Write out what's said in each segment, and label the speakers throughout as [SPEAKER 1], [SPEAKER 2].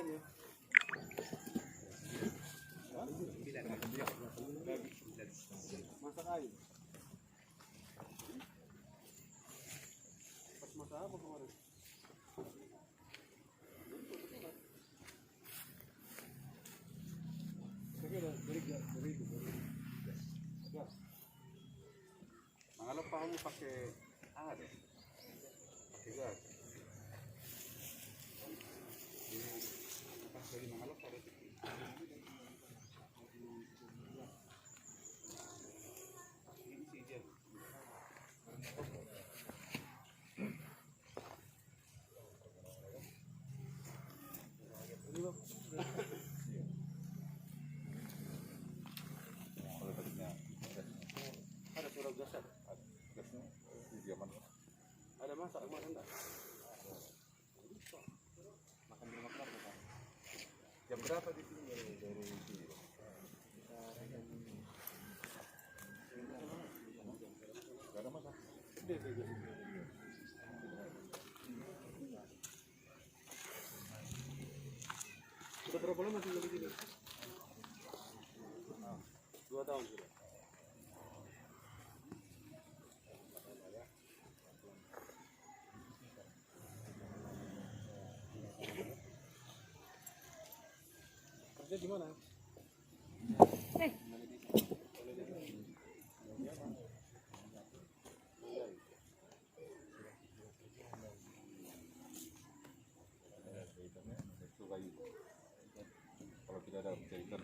[SPEAKER 1] ya. Masak air. Pas masak apa kemarin? Kalau kamu pakai ada, pakai gas. Pas dari Mangalok ada ada surat gas ada. Gasnya di mana? Ada masak kemarin enggak? Makan di rumah keluarga kan? Jam berapa di sini dari sini? Enggak ada masak. Sudah berapa lama tinggal di sini? 2 tahun sudah. Kerja di mana? Kalau tidak ada jahitan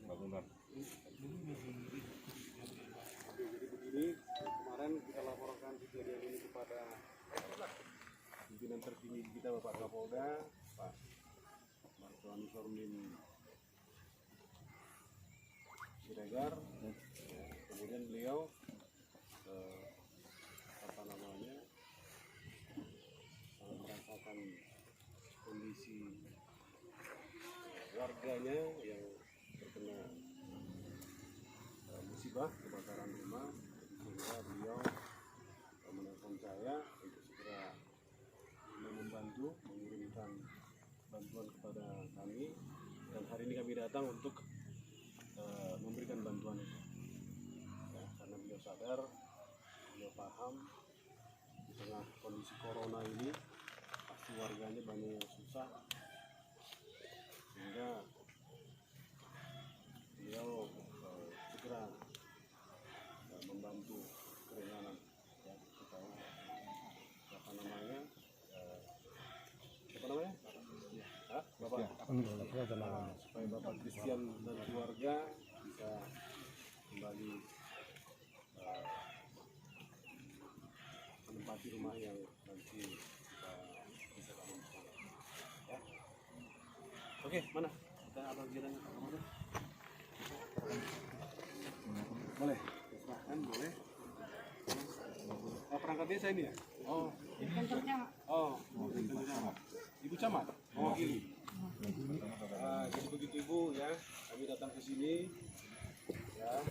[SPEAKER 1] bangunan. Jadi begini, kemarin kita laporkan kejadian ini kepada pimpinan tertinggi kita, Bapak Kapolda, Pak Martuan Sormin Siregar. Kemudian beliau merasakan kondisi warganya yang terkena musibah kebakaran rumah, sehingga beliau menelpon saya untuk segera membantu mengirimkan bantuan kepada kami, dan hari ini kami datang untuk memberikan bantuan itu ya, karena beliau sadar, beliau paham di tengah kondisi corona ini pasti warganya banyak yang susah, sehingga beliau segera membantu keringanan ya, supaya Bapak supaya Bapak Christian dan keluarga bisa kembali menempati rumah yang nanti kita bisa bangun bersama ya. Oke, mana kita apa kiranya kamarnya? Boleh, silahkan, boleh. Perangkat desa ini ya? Oh, ini kantor camat. Oh, kantor camat. Ibu camat? Oh, ini. Jadi begitu Ibu ya, kami datang ke sini ya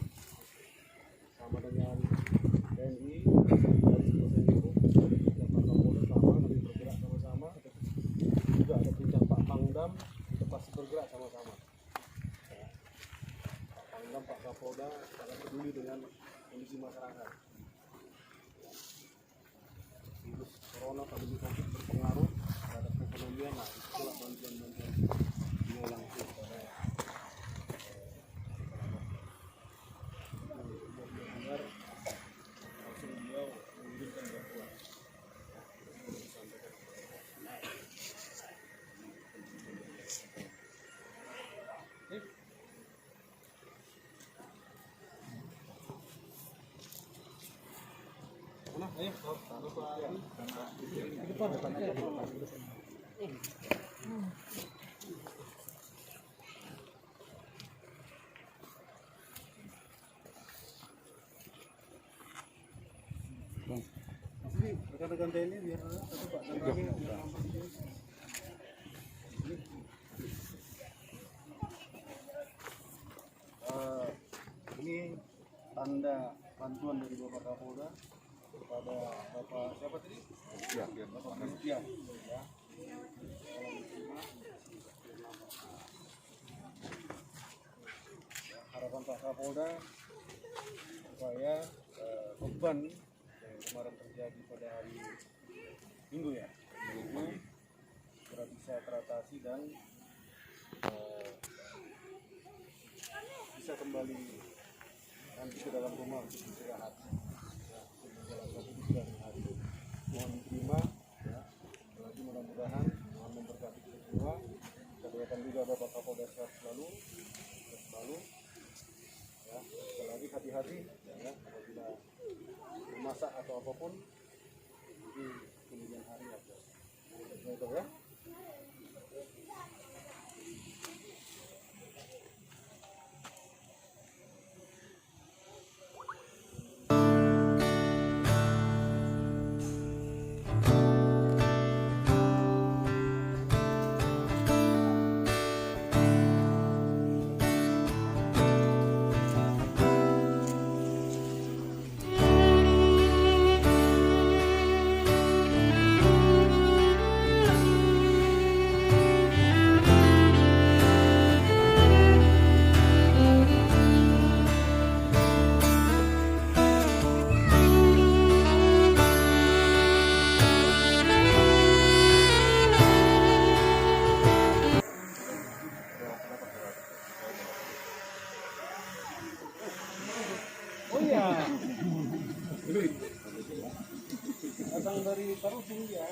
[SPEAKER 1] sama dengan TNI, kami bergerak sama-sama. Juga ada perintah Pak Pangdam, kita pasti bergerak sama-sama. Ya. Pak Pangdam, Pak Kapolda sangat peduli dengan kondisi masyarakat. Virus corona, pandemi COVID berpengaruh terhadap perekonomian, nah itulah bantuan-bantuan dia langsung pada agar langsung beliau mengirimkan bantuan. Ayo, di depan, rekan-rekan TNI biar satu Pak dan kami biar nampak di sini. Ini tanda bantuan dari Bapak Kapolda kepada Bapak siapa tadi? Bapak Christian ya. Harapan Pak Kapolda supaya beban yang kemarin terjadi pada hari Minggu ya, Minggu segera bisa teratasi dan bisa kembali nanti ke dalam rumah untuk istirahat. Ya, menjalankan hidup dari hari. Mohon diterima, ya. Lagi mudah-mudahan Tuhan memberkati kita semua. Kita doakan juga Bapak Kapolda sehat selalu, ya. Sekali lagi hati-hati, ya, apabila memasak atau apapun di kemudian hari aja. Itu ya. Oh iya, datang dari Tarutung ya.